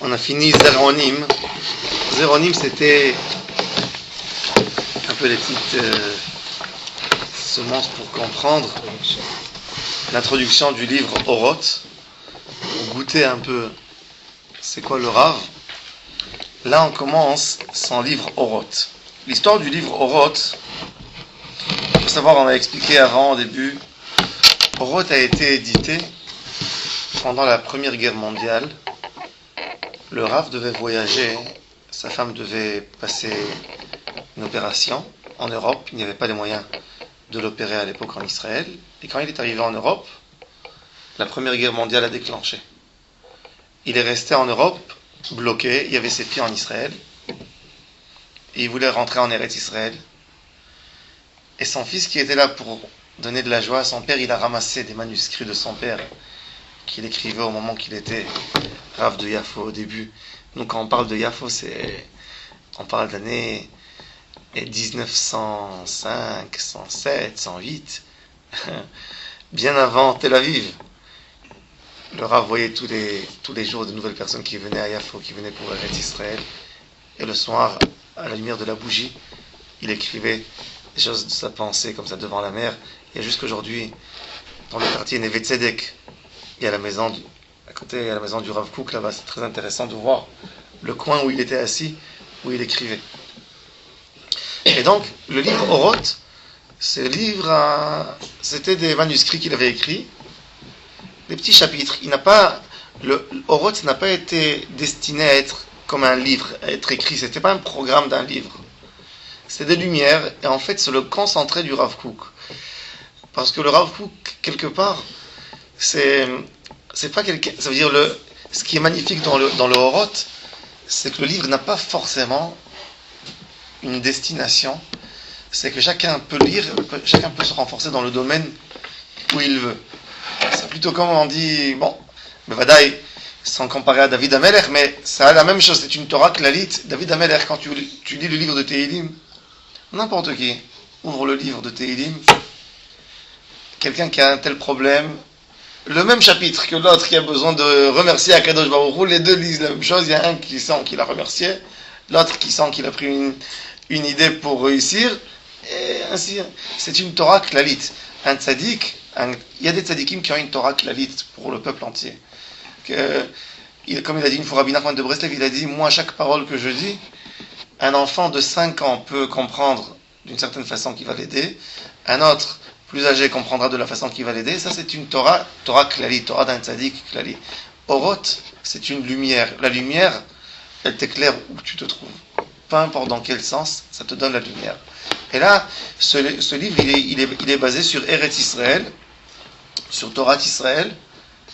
On a fini Zéronim. Zéronim, c'était un peu les petites semences pour comprendre l'introduction du livre Oroth, pour goûter un peu c'est quoi le Rav. Là, on commence son livre Oroth. L'histoire du livre Oroth, il faut savoir, on a expliqué avant, au début, Oroth a été édité pendant la Première Guerre mondiale. Le Rav devait voyager, sa femme devait passer une opération en Europe. Il n'y avait pas les moyens de l'opérer à l'époque en Israël. Et quand il est arrivé en Europe, la Première Guerre mondiale a déclenché. Il est resté en Europe, bloqué. Il y avait ses filles en Israël. Et il voulait rentrer en Eretz Israël. Et son fils, qui était là pour donner de la joie à son père, il a ramassé des manuscrits de son père qu'il écrivait au moment qu'il était Rav de Yafo au début. Donc quand on parle de Yafo, on parle de l'année 1905, 107, 108, bien avant Tel Aviv. Le Rav voyait tous les jours de nouvelles personnes qui venaient à Yafo, qui venaient pour Eretz Israël. Et le soir, à la lumière de la bougie, il écrivait des choses de sa pensée comme ça devant la mer. Et jusqu'aujourd'hui, dans le quartier Neve Tzedek, il y a la maison à côté, il y a la maison du Rav Kook là-bas. C'est très intéressant de voir le coin où il était assis, où il écrivait. Et donc, le livre Oroth, c'était des manuscrits qu'il avait écrits, des petits chapitres. Le Oroth n'a pas été destiné à être comme un livre, à être écrit. C'était pas un programme d'un livre. C'est des lumières, et en fait, c'est le concentré du Rav Kook. Parce que le Rav Kook, quelque part, c'est pas quelqu'un. Ça veut dire ce qui est magnifique dans le Oroth, c'est que le livre n'a pas forcément une destination. C'est que chacun peut lire, chacun peut se renforcer dans le domaine où il veut. C'est plutôt comme on dit, bon, mais Vadaï, sans comparer à David Amelech, mais ça a la même chose, c'est une Torah Klalit. David Amelech, quand tu lis le livre de Tehilim, n'importe qui ouvre le livre de Tehilim, quelqu'un qui a un tel problème, le même chapitre que l'autre qui a besoin de remercier Akadosh Baruch Hu, les deux lisent la même chose. Il y a un qui sent qu'il a remercié, l'autre qui sent qu'il a pris une idée pour réussir, et ainsi. C'est une Torah Klalit. Un tzaddik, il y a des tzaddikim qui ont une Torah Klalit pour le peuple entier. Comme il a dit une fois Rabbi Nachman de Breslev, il a dit, moi, chaque parole que je dis, un enfant de 5 ans peut comprendre d'une certaine façon qui va l'aider, un autre plus âgé comprendra de la façon qui va l'aider. Ça, c'est une Torah Klali, Torah d'un tzaddik Klali. Oroth, c'est une lumière. La lumière, elle t'éclaire où tu te trouves. Peu importe dans quel sens, ça te donne la lumière. Et là, ce livre, il est basé sur Eretz Israël, sur Torah Israël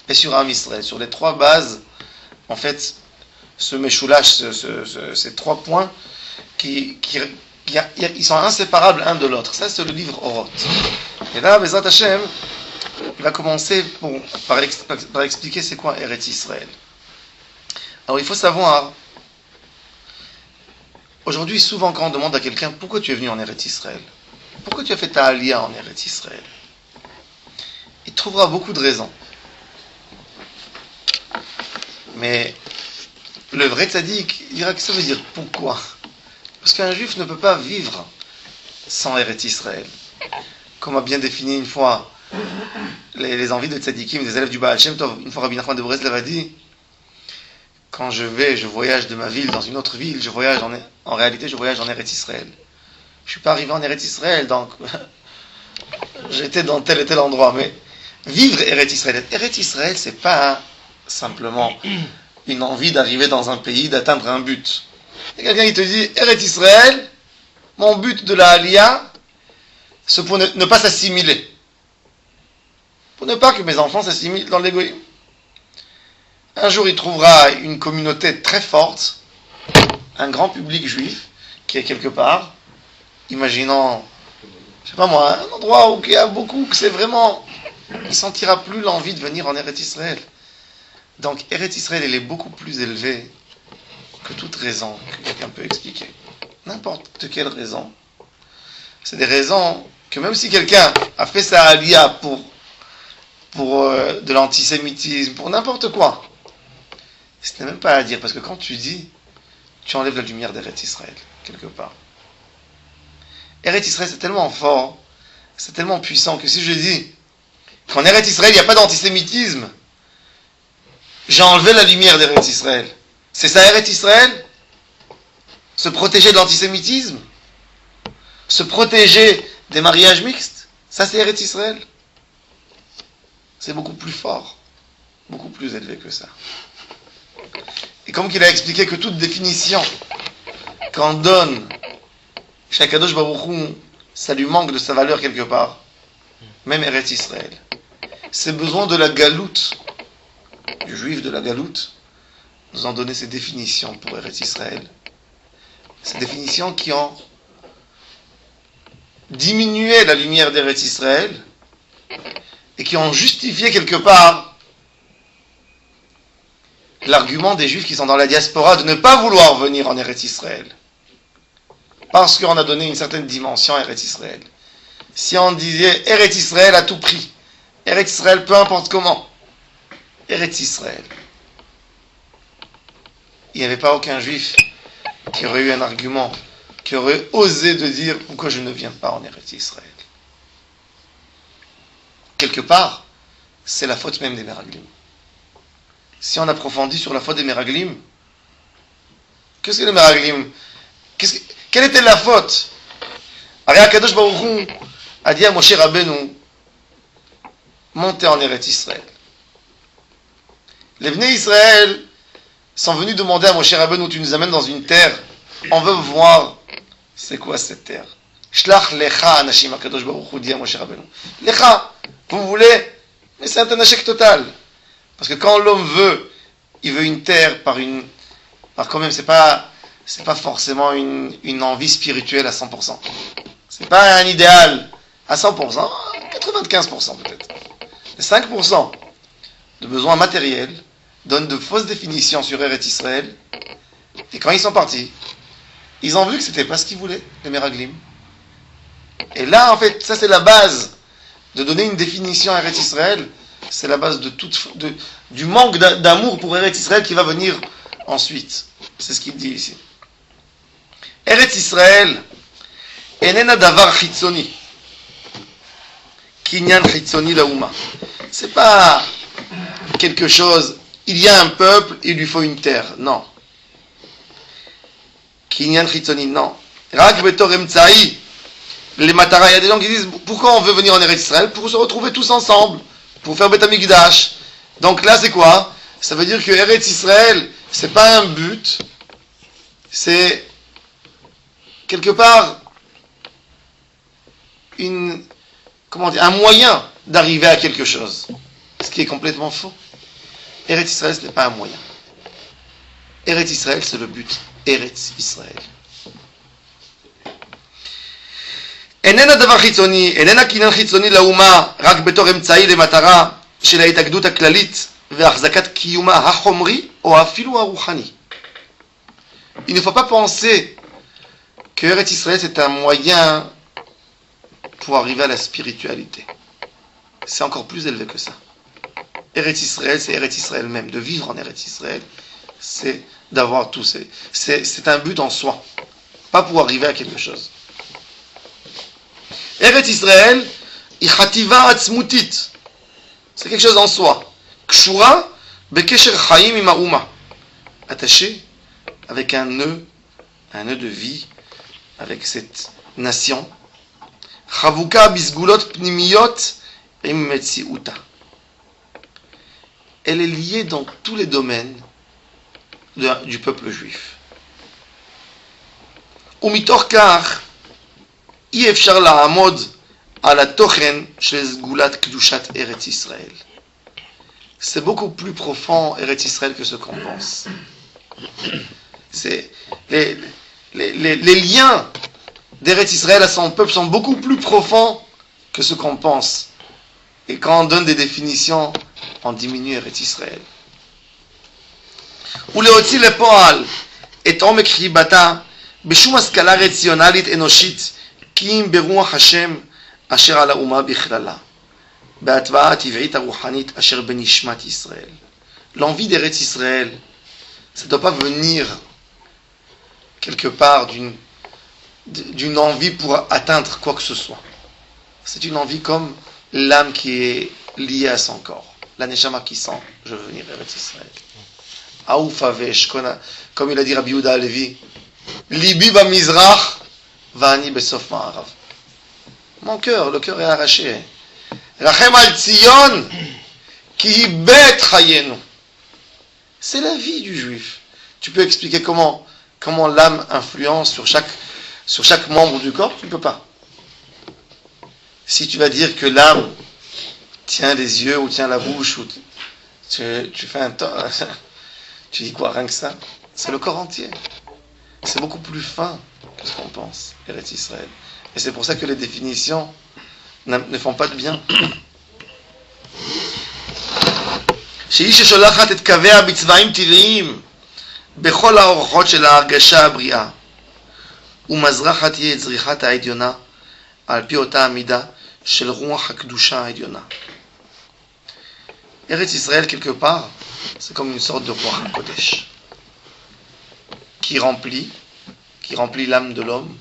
et sur Am Israël. Sur les trois bases, en fait, ce Meshoulash, ces trois points ils sont inséparables l'un de l'autre. Ça, c'est le livre Oroth. Et là, Bezrat Hashem, il va commencer par expliquer c'est quoi Eretz Israël. Alors, il faut savoir, aujourd'hui, souvent, quand on demande à quelqu'un pourquoi tu es venu en Eretz Israël, pourquoi tu as fait ta Aliyah en Eretz Israël, il trouvera beaucoup de raisons. Mais le vrai tzaddik, il dira que ça veut dire pourquoi. Parce qu'un juif ne peut pas vivre sans Eretz Israël. Comme a bien défini une fois les envies de tzaddikim, des élèves du Baal Shem Tov, une fois Rabbi Nachman de Breslev a dit, quand je voyage de ma ville dans une autre ville, en réalité je voyage en Eretz Israël. Je ne suis pas arrivé en Eretz Israël, donc j'étais dans tel et tel endroit. Mais vivre Eretz Israël, c'est pas simplement une envie d'arriver dans un pays, d'atteindre un but. Il y a quelqu'un qui te dit, Eretz Israël, mon but de la Aliyah, c'est pour ne pas s'assimiler. Pour ne pas que mes enfants s'assimilent dans l'égoïsme. Un jour, il trouvera une communauté très forte, un grand public juif, qui est quelque part, imaginons, je sais pas moi, un endroit où il y a beaucoup, que c'est vraiment, il ne sentira plus l'envie de venir en Eretz Israël. Donc, Eretz Israël, elle est beaucoup plus élevée que toute raison que quelqu'un peut expliquer. N'importe quelle raison. C'est des raisons que même si quelqu'un a fait sa aliyah pour de l'antisémitisme, pour n'importe quoi, Ce n'est même pas à dire, parce que quand tu dis, tu enlèves la lumière d'Eretz Israël, quelque part. Eretz Israël, c'est tellement fort, c'est tellement puissant, que si je dis qu'en Eretz Israël, il n'y a pas d'antisémitisme, j'ai enlevé la lumière d'Eretz Israël. C'est ça Eretz Israël? Se protéger de l'antisémitisme? Se protéger des mariages mixtes? Ça c'est Eretz Israël? C'est beaucoup plus fort, beaucoup plus élevé que ça. Et comme qu'il a expliqué que toute définition qu'on donne chez Akadosh Baruch Hu, ça lui manque de sa valeur quelque part, même Eretz Israël. C'est besoin de la galoute, du juif de la galoute, nous ont donné ces définitions pour Eretz Israël. Ces définitions qui ont diminué la lumière d'Eretz Israël et qui ont justifié quelque part l'argument des juifs qui sont dans la diaspora de ne pas vouloir venir en Eretz Israël. Parce qu'on a donné une certaine dimension à Eretz Israël. Si on disait Eretz Israël à tout prix, Eretz Israël peu importe comment, Eretz Israël, il n'y avait pas aucun juif qui aurait eu un argument, qui aurait osé de dire pourquoi je ne viens pas en Eretz Israël. Quelque part, c'est la faute même des Meraglim. Si on approfondit sur la faute des Meraglim, qu'est-ce que les Meraglim? Quelle était la faute? Akadosh Baruch Hu a dit à Moshe Rabbeinu, montez en Eretz Israël. Les Bnei Israël sont venus demander à Moshe Rabbeinu, tu nous amènes dans une terre, on veut voir c'est quoi cette terre. Shlach lecha anashim, Akadosh Baruch Hu dit à Moshe Rabbeinu. Lecha, vous voulez, mais c'est un échec total. Parce que quand l'homme veut, il veut une terre par quand même, c'est pas forcément une envie spirituelle à 100%. C'est pas un idéal à 100%, 95% peut-être. Les 5% de besoins matériels donnent de fausses définitions sur Eretz Israël. Et quand ils sont partis, ils ont vu que c'était pas ce qu'ils voulaient, les Meraglim. Et là, en fait, ça c'est la base de donner une définition à Eretz Israël. C'est la base du manque d'amour pour Eretz Israël qui va venir ensuite. C'est ce qu'il dit ici. Eretz Israël, enena davar chitzoni, kinyan chitzoni laouma. C'est pas quelque chose, il y a un peuple, il lui faut une terre. Non. Kinyan chitzoni, non. Rak betor emtsaï, les matara. Il y a des gens qui disent pourquoi on veut venir en Eretz Israël? Pour se retrouver tous ensemble, pour faire Bet Hamikdash. Donc là, c'est quoi? Ça veut dire que Eretz Israël, c'est pas un but, c'est quelque part un moyen d'arriver à quelque chose. Ce qui est complètement faux. Eretz Israël, ce n'est pas un moyen. Eretz Israël, c'est le but. Eretz Israël. איננה דבר חיצוני, איננה קניין חיצוני לאומה, רק בתור אמצעי למטרה של ההתאגדות הכללית והחזקת קיומה החומרי או אפילו הרוחני. Il ne faut pas penser que Eretz Israël c'est un moyen pour arriver à la spiritualité. C'est encore plus élevé que ça. Eretz Israël, c'est Eretz Israël même. De vivre en Eretz Israël, c'est d'avoir tout. C'est un but en soi. Pas pour arriver à quelque chose. Eretz Israël, ichativa atzmutit. C'est quelque chose en soi. Kshura bekesher chaim im ha'uma. Attaché avec un nœud de vie, avec cette nation. Chavuka bisgulot pnimiyot im metziuta. Elle est liée dans tous les domaines du peuple juif. Umitor kach אי אפשר לעמוד על התוכן של סגולת קדושת ארץ ישראל. C'est beaucoup plus profond Eretz Israël que ce qu'on pense. C'est les liens d'Eretz Israël à son peuple sont beaucoup plus profonds que ce qu'on pense. Et quand on donne des définitions, on diminue Eretz Israël. ולהוציא לפועל את עומק חיבתה בשום השכלה רציונלית אנושית כי אם ברוח השם אשר על האומה בכללה, בהטבעה הטבעית הרוחנית אשר בנשמת ישראל. L'envie d'Eretz Israël Ça ne doit pas venir quelque part d'une envie pour atteindre quoi que ce soit. C'est une envie comme l'âme qui est liée à son corps. La neshama qui sent, je veux venir vers Israël. Aouf avesh, comme il a dit Rabbi Yehuda Halevi, Libi b'mizrach, va'ani besof ma'arav. Mon cœur, le cœur est arraché. Rachem al Tzion, ki bet chayenu. C'est la vie du juif. Tu peux expliquer comment l'âme influence sur chaque membre du corps? Tu ne peux pas. Si tu vas dire que l'âme tient les yeux ou tient la bouche, ou tu fais un temps, tu dis quoi, rien que ça? C'est le corps entier. C'est beaucoup plus fin que ce qu'on pense, Eretz Israël. Et c'est pour ça que les définitions ne font pas de bien. שהיא ששולחת את קוויה בצבעים טבעיים בכל האורחות של ההרגשה הבריאה ומזרחת היא את זריחת העליונה על פי אותה המידה של רוח הקדושה העליונה. Eretz Israël, quelque part, c'est comme une sorte de Ruach HaKodesh qui remplit l'âme de l'homme,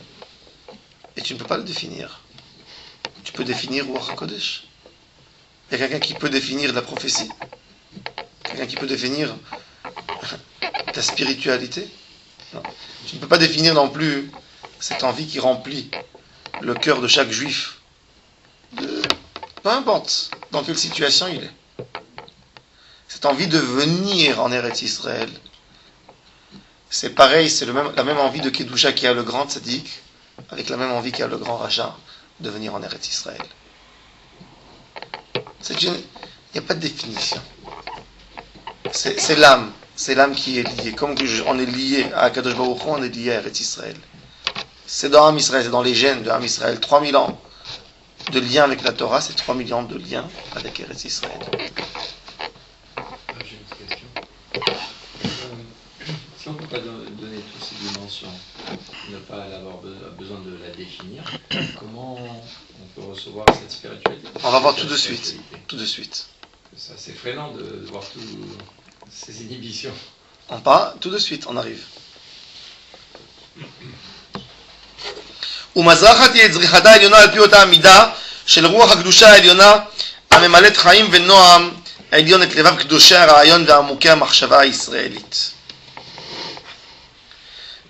et tu ne peux pas le définir. Tu peux définir Ruach HaKodesh. Il y a quelqu'un qui peut définir la prophétie, quelqu'un qui peut définir ta spiritualité. Non. Tu ne peux pas définir non plus cette envie qui remplit le cœur de chaque juif. Peu importe dans quelle situation il est. Cette envie de venir en Eretz Israël, c'est pareil, c'est la même envie de Kedusha qui a le grand tzaddik, avec la même envie qu'a le grand Raja de venir en Eretz Israël. Il n'y a pas de définition. C'est l'âme qui est liée. Comme on est lié à Kadosh Baruch Hu, on est lié à Eretz Israël. C'est dans Am Israël, c'est dans les gènes de Am Israël. 3000 ans de lien avec la Torah, c'est 3 millions de liens avec Eretz Israël. J'ai une question. Si on ne peut pas donner toutes ces dimensions, ne pas avoir besoin de la définir, comment on peut recevoir cette spiritualité? On va voir tout de suite. Tout de suite. C'est assez freinant de voir toutes ces inhibitions. On part tout de suite, on arrive. ומזרחת היא את זריחתה העליונה על פי אותה המידה של רוח הקדושה העליונה הממלאת חיים ונועם העליון את לבב קדושי הרעיון ועמוקי המחשבה הישראלית.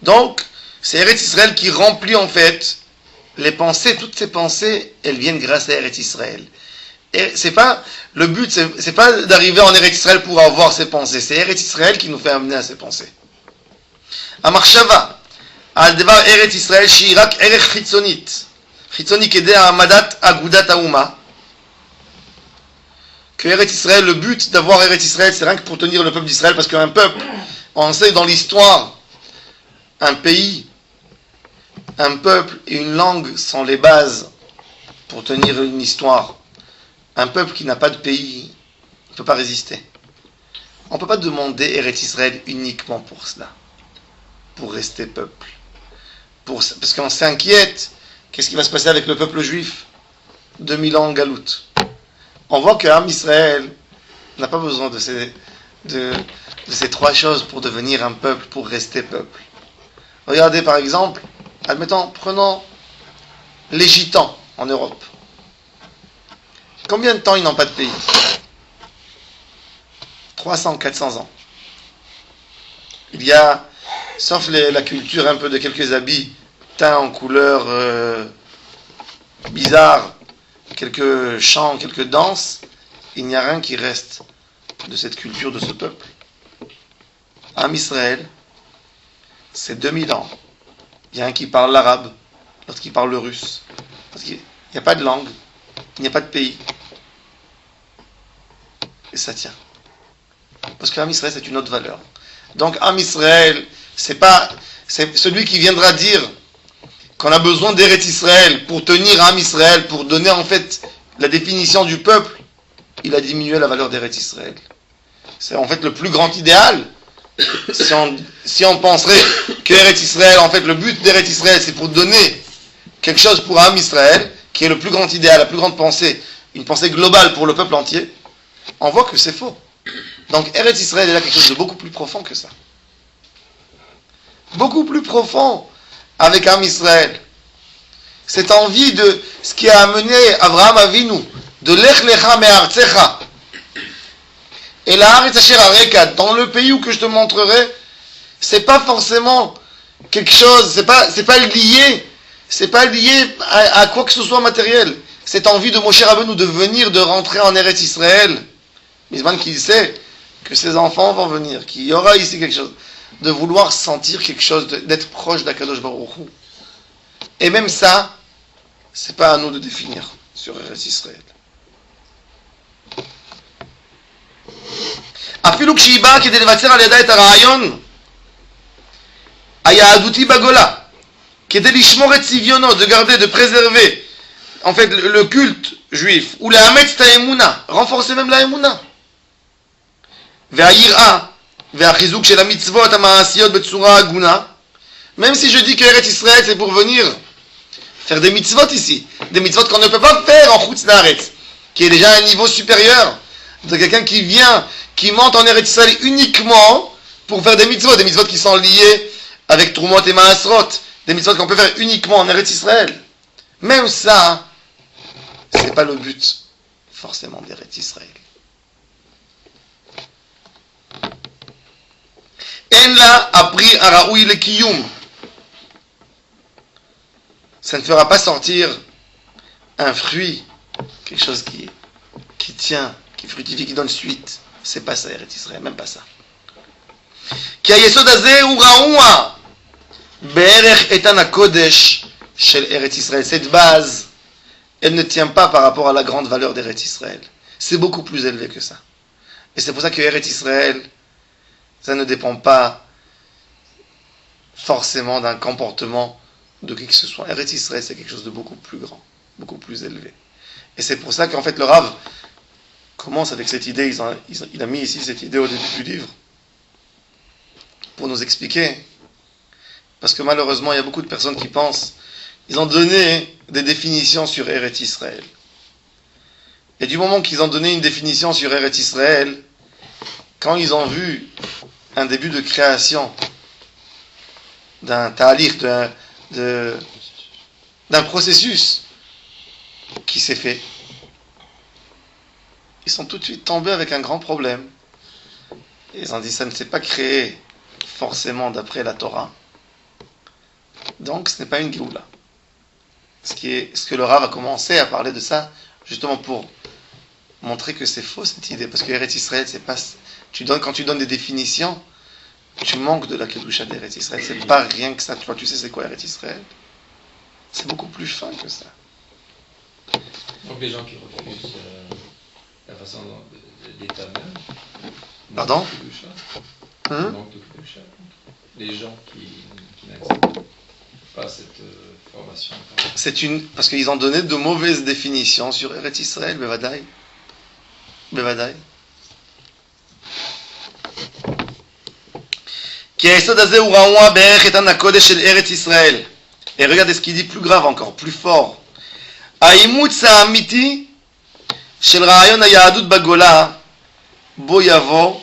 Donc, c'est Eretz Israël qui remplit en fait les pensées, toutes ces pensées, elles viennent grâce à Eretz Israël. Et c'est pas, le but, c'est pas d'arriver en Eretz Israël pour avoir ces pensées, c'est Eretz Israël qui nous fait amener à ces pensées. המחשבה על דבר ארץ ישראל שהיא רק ערך חיצוני כדי העמדת אגודת האומה, que Eretz Israël, le but d'avoir Eretz Israël, c'est rien que pour tenir le peuple d'Israël, parce qu'un peuple, on sait dans l'histoire, un pays, un peuple et une langue sont les bases pour tenir une histoire. Un peuple qui n'a pas de pays ne peut pas résister. On ne peut pas demander Eretz Israël uniquement pour cela, pour rester peuple. Parce qu'on s'inquiète, qu'est-ce qui va se passer avec le peuple juif 2000 ans en galoute. On voit que Am Israël n'a pas besoin de ces trois choses pour devenir un peuple, pour rester peuple. Regardez par exemple, admettons, prenons les Gitans en Europe. Combien de temps ils n'ont pas de pays? 300, 400 ans. Il y a, sauf la culture un peu de quelques habits teints en couleurs bizarres, quelques chants, quelques danses, il n'y a rien qui reste de cette culture de ce peuple. Am Israël, c'est 2000 ans. Il y a un qui parle l'arabe, l'autre qui parle le russe. Parce qu'il n'y a pas de langue, il n'y a pas de pays. Et ça tient. Parce que Am Israël, c'est une autre valeur. Donc Am Israël, c'est celui qui viendra dire qu'on a besoin d'Eretz Israël pour tenir Am Israël, pour donner en fait la définition du peuple, il a diminué la valeur d'Eretz Israël. C'est en fait le plus grand idéal. Si on penserait que Eretz Israël, en fait le but d'Eretz Israël, c'est pour donner quelque chose pour Am Israël, qui est le plus grand idéal, la plus grande pensée, une pensée globale pour le peuple entier, on voit que c'est faux. Donc Eretz Israël est là quelque chose de beaucoup plus profond que ça. beaucoup plus profond avec Am Israël. Cette envie de ce qui a amené Abraham Avinu, de Lech Lecha Me'artzecha, et la Haaretz Asher Areka, dans le pays où que je te montrerai, c'est pas forcément quelque chose, c'est pas lié à quoi que ce soit matériel. Cette envie de Moshe Rabbeinu de venir, de rentrer en Eretz Israël, Mizman qui sait que ses enfants vont venir, qu'il y aura ici quelque chose, de vouloir sentir quelque chose, d'être proche d'Akadosh Baruch Hu. Et même ça, c'est pas à nous de définir sur Eretz Israël. אפילו כשהיא באה כדי לבצר על ידה את הרעיון היהדותי בגולה, כדי לשמור את צביונו, de garder, de préserver en fait le culte juif, ou לאמץ את האמונה, renforcer même la אמונה, והיראה והחיזוק של המצוות המעשיות בצורה הגונה, même si je dis que Eretz Israël c'est pour venir faire des mitzvot ici, des mitzvot qu'on ne peut pas faire en Chutz La'aretz, qui est déjà un niveau supérieur de quelqu'un qui vient, qui monte en Eretz Israël uniquement pour faire des mitzvot qui sont liés avec Trumot et Maasrot, des mitzvot qu'on peut faire uniquement en Eretz Israël. Même ça, c'est pas le but forcément d'Eretz Israël. En la appris à Raoui le Kiyum. Ça ne fera pas sortir un fruit, quelque chose qui tient, qui fructifie, qui donne suite. C'est pas ça, Eretz Israël, même pas ça. כי היסוד הזה הוא רעוע בערך איתן הקודש של ארץ ישראל. Cette base, elle ne tient pas par rapport à la grande valeur d'Eretz Israël. C'est beaucoup plus élevé que ça. Et c'est pour ça que Eretz Israël, ça ne dépend pas forcément d'un comportement de qui que ce soit. Eretz Israël, c'est quelque chose de beaucoup plus grand, beaucoup plus élevé. Et c'est pour ça qu'en fait le Rav commence avec cette idée, il a mis ici cette idée au début du livre, pour nous expliquer, parce que malheureusement il y a beaucoup de personnes qui pensent, ils ont donné des définitions sur Eretz Israël. Et du moment qu'ils ont donné une définition sur Eretz Israël, quand ils ont vu un début de création d'un ta'alir, d'un processus qui s'est fait, ils sont tout de suite tombés avec un grand problème. Et ils ont dit, ça ne s'est pas créé forcément d'après la Torah. Donc ce n'est pas une Géoula. Ce que le Rav a commencé à parler de ça, justement pour montrer que c'est faux cette idée. Parce que Eretz Israël, c'est pas... Quand tu donnes des définitions, tu manques de la Kedusha d'Eretz Israël. C'est pas rien que ça. Toi, tu sais c'est quoi Eretz Israël? C'est beaucoup plus fin que ça. Donc les gens qui refusent la façon d'État même. Pardon? Manque de Kedusha. Les gens qui n'acceptent pas cette formation. Parce qu'ils ont donné de mauvaises définitions sur Eretz Israël, Bevadaï. כי היסוד הזה הוא רעוע בערך איתן הקודש של ארץ ישראל. Et regardez ce qu'il dit plus grave encore, plus fort. האימוץ האמיתי של רעיון היהדות בגולה בו יבוא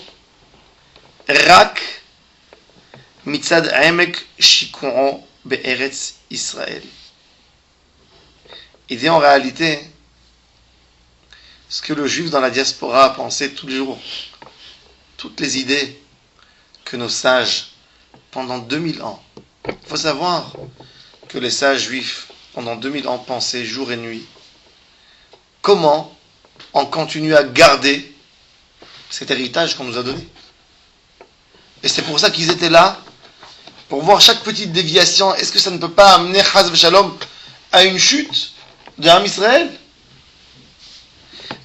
רק מצד עמק שיקועו בארץ ישראל. Il dit en réalité ce que le juif dans la diaspora a pensé tous les jours, toutes les idées que nos sages, pendant 2000 ans, il faut savoir que les sages juifs, pendant 2000 ans, pensaient jour et nuit. Comment on continue à garder cet héritage qu'on nous a donné. Et c'est pour ça qu'ils étaient là, pour voir chaque petite déviation. Est-ce que ça ne peut pas amener Chaz v'Shalom à une chute de Am Israël?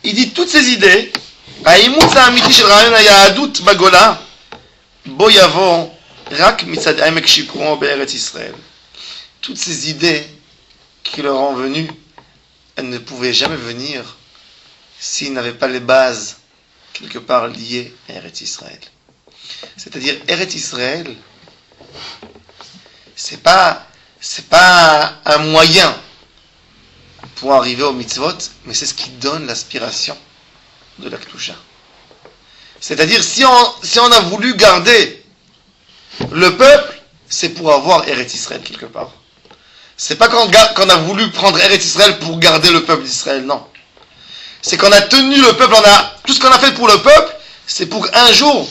Il dit toutes ces idées, האימוץ האמיתי של רעיון היהדות בגולה, בו יבוא רק מצד עמק שיקועו בארץ ישראל. Toutes ces idées qui leur ont venues, elles ne pouvaient jamais venir s'ils n'avaient pas les bases quelque part liées à Eretz Israël. C'est-à-dire Eretz Israël, c'est pas un moyen pour arriver au mitzvot, mais c'est ce qui donne l'aspiration de la Kedusha. C'est-à-dire si on a voulu garder le peuple, c'est pour avoir Eretz Israël quelque part. C'est pas qu'on a voulu prendre Eretz Israël pour garder le peuple d'Israël, non. C'est qu'on a tenu le peuple, tout ce qu'on a fait pour le peuple, c'est pour un jour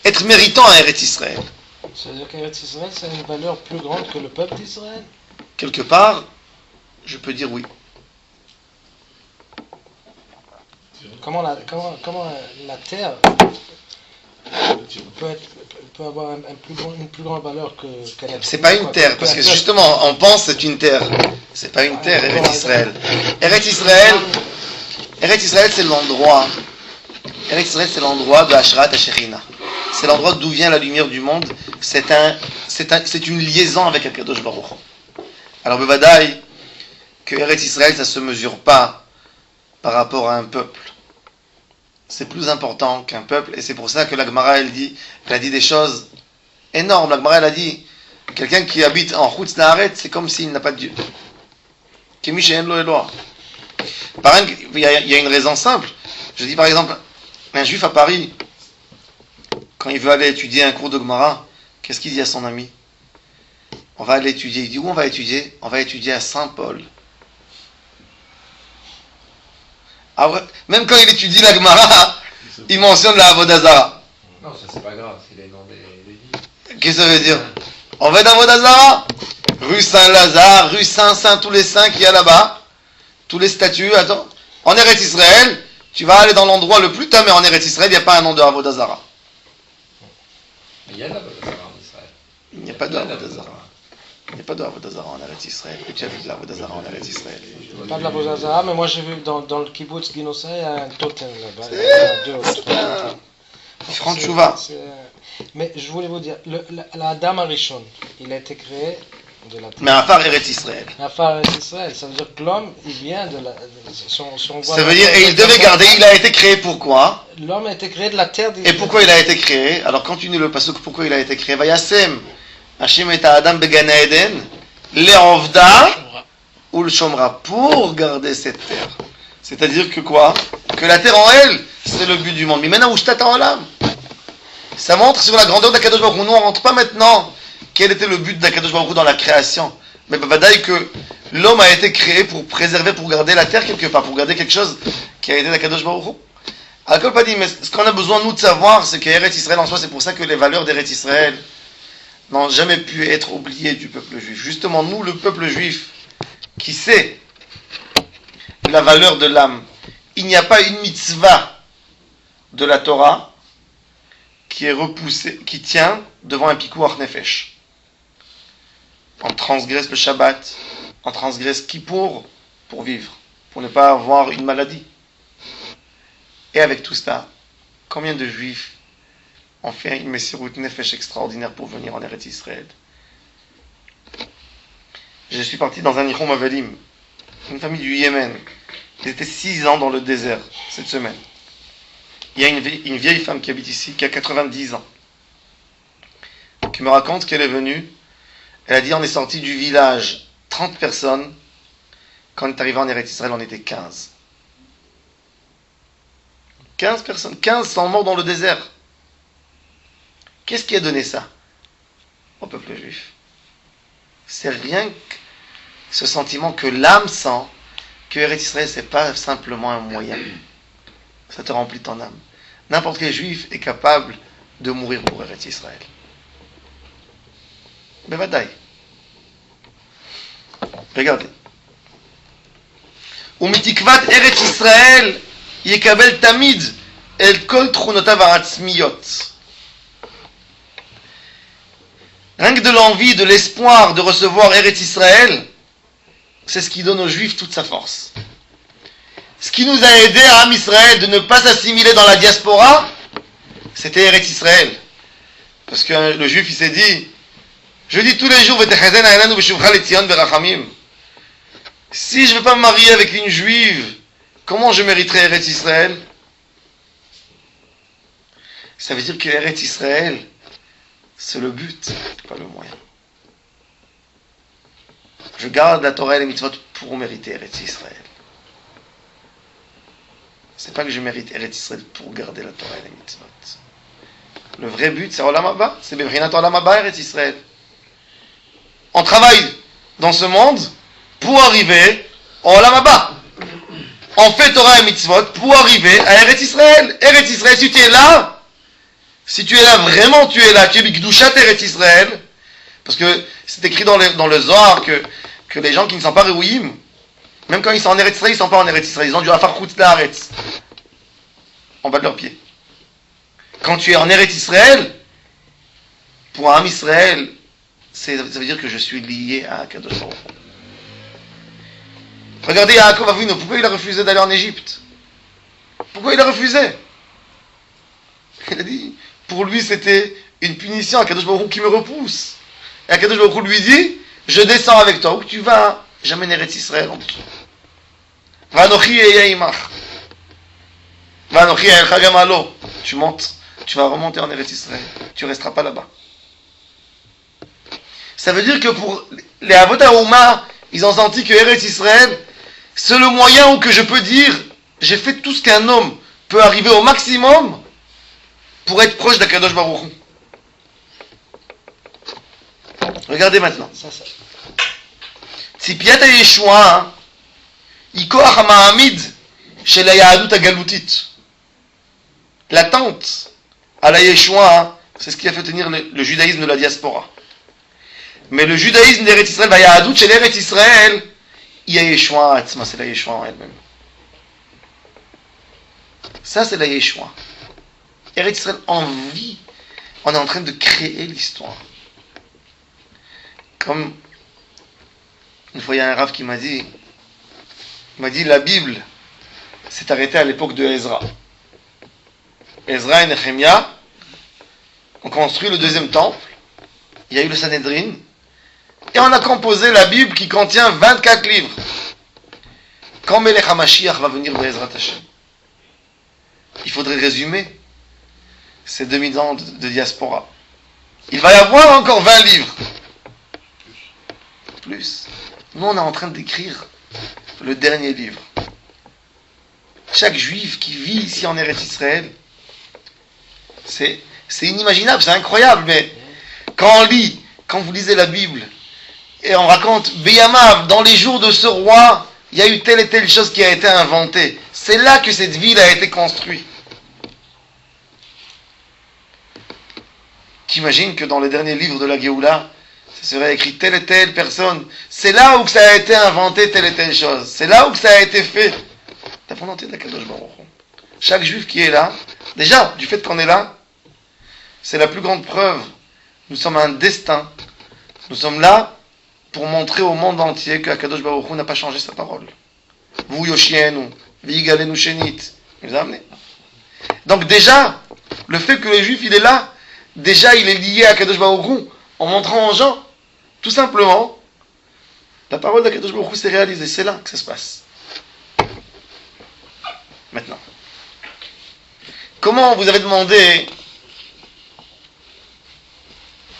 être méritant à Eretz Israël. Ça veut dire qu'Eretz Israël, c'est une valeur plus grande que le peuple d'Israël? Quelque part, je peux dire oui. Comment la terre peut avoir une plus grande valeur qu'un être C'est pas humain, une terre, parce que justement, on pense que c'est une terre. C'est pas une terre, Eretz Israël. Eretz Israël, c'est l'endroit. Eretz Israël, c'est l'endroit de Hashrat HaShekhinah. C'est l'endroit d'où vient la lumière du monde. C'est une liaison avec Akadosh Baruch Hu. Alors, Bevadaï, que Eretz Israël, ça se mesure pas par rapport à un peuple. C'est plus important qu'un peuple, et c'est pour ça que la Gemara, elle a dit des choses énormes. La Gemara, elle a dit, quelqu'un qui habite en Chutz La'aretz, c'est comme s'il n'a pas de Dieu. Kemi she'en lo Eloah. Par exemple, il y a une raison simple. Je dis par exemple, un juif à Paris, quand il veut aller étudier un cours de Gemara, qu'est-ce qu'il dit à son ami? On va aller étudier. Il dit, où on va étudier? On va étudier à Saint-Paul. Alors, même quand il étudie la Gemara, il mentionne la Avodah Zarah. Non, ça c'est pas grave, c'est les noms des villes. Qu'est-ce que ça veut dire? On va être à Avodah Zarah. Rue Saint-Lazare, rue Saint-Saint, tous les saints qu'il y a là-bas, tous les statues. Attends, en Eretz Israël, tu vas aller dans l'endroit le plus mais en Eretz Israël, il n'y a pas un nom de Avodah Zarah. Il y a de l'Avodah Zarah en Israël. Il n'y a pas de Avodah Zarah. Il n'y a pas de Avodah Zarah en Eretz Israël. Tu as vu de l'Avodah Zarah en Eretz Israël? Pas de la Bozazara, mais moi j'ai vu dans le kibbutz Ginosai, il y a un totem là-bas. Il y a deux ou trois. Franck Tchouva. Mais je voulais vous dire, la Adam Arishon, il a été créé de la terre. Mais à part Eretz Israël. À part Eretz Israël, ça veut dire que l'homme, il vient de la... Ça veut dire, et il devait garder, il a été créé pourquoi? L'homme a été créé de la terre Et pourquoi il a été créé? Alors continue le pasuk, pourquoi il a été créé? Vayasem, Hashem et Adam Began Eden, Le'ovda, ou le Shomra, pour garder cette terre. C'est-à-dire que quoi? Que la terre en elle, c'est le but du monde. Mais maintenant, où je t'attends en l'âme? Ça montre sur la grandeur d'Akadosh Baruch Hu. Nous, on ne rentre pas maintenant quel était le but d'Akadosh Baruch Hu dans la création. Mais badaï que l'homme a été créé pour préserver, pour garder la terre quelque part, pour garder quelque chose qui a été d'Akadosh Baruch Hu. Alors, pas dit, mais ce qu'on a besoin, nous, de savoir, c'est qu'Eretz Israël en soi, c'est pour ça que les valeurs d'Eretz Israël n'ont jamais pu être oubliées du peuple juif. Justement, nous, le peuple juif, qui sait la valeur de l'âme, il n'y a pas une mitzvah de la Torah qui est repoussée, qui tient devant un pikuach nefesh. On transgresse le Shabbat, on transgresse Kippour pour vivre, pour ne pas avoir une maladie. Et avec tout ça, combien de juifs ont fait une Messirut Nefesh extraordinaire pour venir en Eretz Israël? Je suis parti dans un Nichom Avelim, une famille du Yémen. Ils étaient 6 ans dans le désert cette semaine. Il y a une vieille femme qui habite ici, qui a 90 ans, qui me raconte qu'elle est venue. Elle a dit, on est sorti du village, 30 personnes. Quand on est arrivé en Eretz Israël, on était 15. 15 personnes, 15 sont morts dans le désert. Qu'est-ce qui a donné ça au peuple juif? C'est rien que ce sentiment que l'âme sent que Eretz Israël, c'est pas simplement un moyen. Ça te remplit ton âme. N'importe quel juif est capable de mourir pour Eretz Israël. Bevadaï. Regardez. Umitikvat Eretz Israël yekabel tamid el kol tchunotav ha'atzmiyot. Rien que de l'envie, de l'espoir de recevoir Eretz Israël, c'est ce qui donne aux Juifs toute sa force. Ce qui nous a aidé à Am Israël de ne pas s'assimiler dans la diaspora, c'était Eretz Israël. Parce que le Juif, il s'est dit, je dis tous les jours, si je ne veux pas me marier avec une Juive, comment je mériterai Eretz Israël? Ça veut dire que Eretz Israël, c'est le but, pas le moyen. Je garde la Torah et les mitzvot pour mériter Eretz Israël. C'est pas que je mérite Eretz Israël pour garder la Torah et les mitzvot. Le vrai but, c'est Olam Haba. C'est Bevrinat Olam Haba, Eretz Israël. On travaille dans ce monde pour arriver au Olam Haba. On fait Torah et Mitzvot pour arriver à Eretz Israël. Eretz Israël, si tu es là, vraiment tu es là, tu es Bikdushat Eretz Israël, parce que c'est écrit dans le Zohar que les gens qui ne sont pas Réouïm, même quand ils sont en Eretz Israël, ils ne sont pas en Eretz Israël, ils ont dû faire Chutz La'aretz, en bas de leurs pieds. Quand tu es en Eretz Israël, pour un Am Israël, ça veut dire que je suis lié à Kadosh Baruch Hu. Regardez Yaakov Avinu, pourquoi il a refusé d'aller en Égypte? Pourquoi il a refusé? Il a dit, pour lui c'était une punition, Kadosh Baruch Hu qui me repousse. Et Kadosh Baruch Hu lui dit, je descends avec toi, où tu vas? J'amène Eretz Israël en dessous. Vanochi eyaimach. Vanochi eyaimach gamalo. Tu montes, tu vas remonter en Eretz Israël. Tu ne resteras pas là-bas. Ça veut dire que pour les Avot HaOuma, ils ont senti que Eretz Israël, c'est le moyen où que je peux dire, j'ai fait tout ce qu'un homme peut arriver au maximum pour être proche d'Akadosh Baruch Hu. Regardez maintenant. ציפיית הישועה היא כוח המעמיד של היהדות הגלותית. L'attente à la Yeshua, c'est ce qui a fait tenir le judaïsme de la diaspora. Mais le judaïsme d'Eretz Israël, la Yahadut chez l'Eretz Israël, il y a Yeshua, c'est la Yeshua en elle-même. Ça, c'est la Yeshua. Eretz Israël en vie, on est en train de créer l'histoire. Comme une fois, il y a un rav qui m'a dit, la Bible s'est arrêtée à l'époque de Ezra. Ezra et Nehemia ont construit le deuxième temple. Il y a eu le Sanhedrin. Et on a composé la Bible qui contient 24 livres. Quand Melech HaMashiach va venir Be'ezrat Hashem, il faudrait résumer ces 2000 ans de diaspora. Il va y avoir encore 20 livres. Plus. Nous, on est en train d'écrire le dernier livre. Chaque juif qui vit ici en Eretz Israël, c'est inimaginable, c'est incroyable, mais quand on lit, quand vous lisez la Bible, et on raconte, Beyamav, dans les jours de ce roi, il y a eu telle et telle chose qui a été inventée. C'est là que cette ville a été construite. T'imagines que dans le dernier livre de la Géoula, ça serait écrit telle et telle personne. C'est là où ça a été inventé telle et telle chose. C'est là où ça a été fait. La volonté d'Akadosh Baruch Hu. Chaque juif qui est là, déjà, du fait qu'on est là, c'est la plus grande preuve. Nous sommes un destin. Nous sommes là pour montrer au monde entier que Akadosh Baruch Hu n'a pas changé sa parole. Vous Yoshienu, Vigalenu Shenit. Il nous a amené. Donc déjà, le fait que le juif il est là, déjà il est lié à Akadosh Baruch Hu en montrant aux gens, tout simplement, la parole d'Akadosh Baruch Hu s'est réalisée. C'est là que ça se passe. Maintenant. Comment vous avez demandé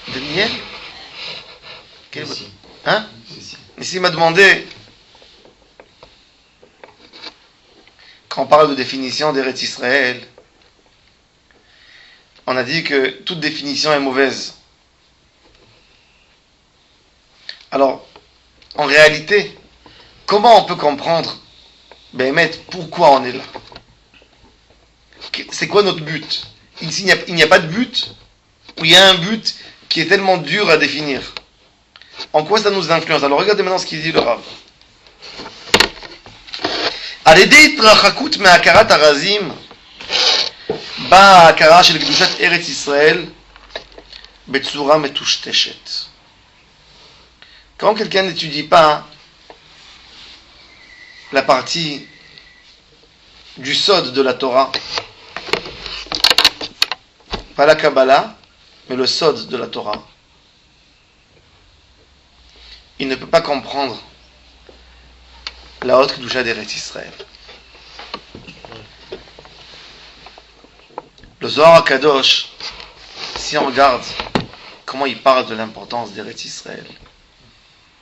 de miel? Hein? Ici, il m'a demandé, quand on parle de définition d'Eretz Israël, on a dit que toute définition est mauvaise. Alors, en réalité, comment on peut comprendre, pourquoi on est là? C'est quoi notre but? Ici, il n'y a pas de but, ou il y a un but qui est tellement dur à définir. En quoi ça nous influence? Alors regardez maintenant ce qu'il dit le Rav. על ידי התרחקות מהכרת הרזים באה ההכרה של קדושת ארץ ישראל בצורה מטושטשת. Quand quelqu'un n'étudie pas la partie du sod de la Torah, pas la Kabbalah, mais le sod de la Torah, il ne peut pas comprendre la haute Kedusha d'Eretz Israël. Le Zohar HaKadosh, si on regarde comment il parle de l'importance d'Eretz Israël,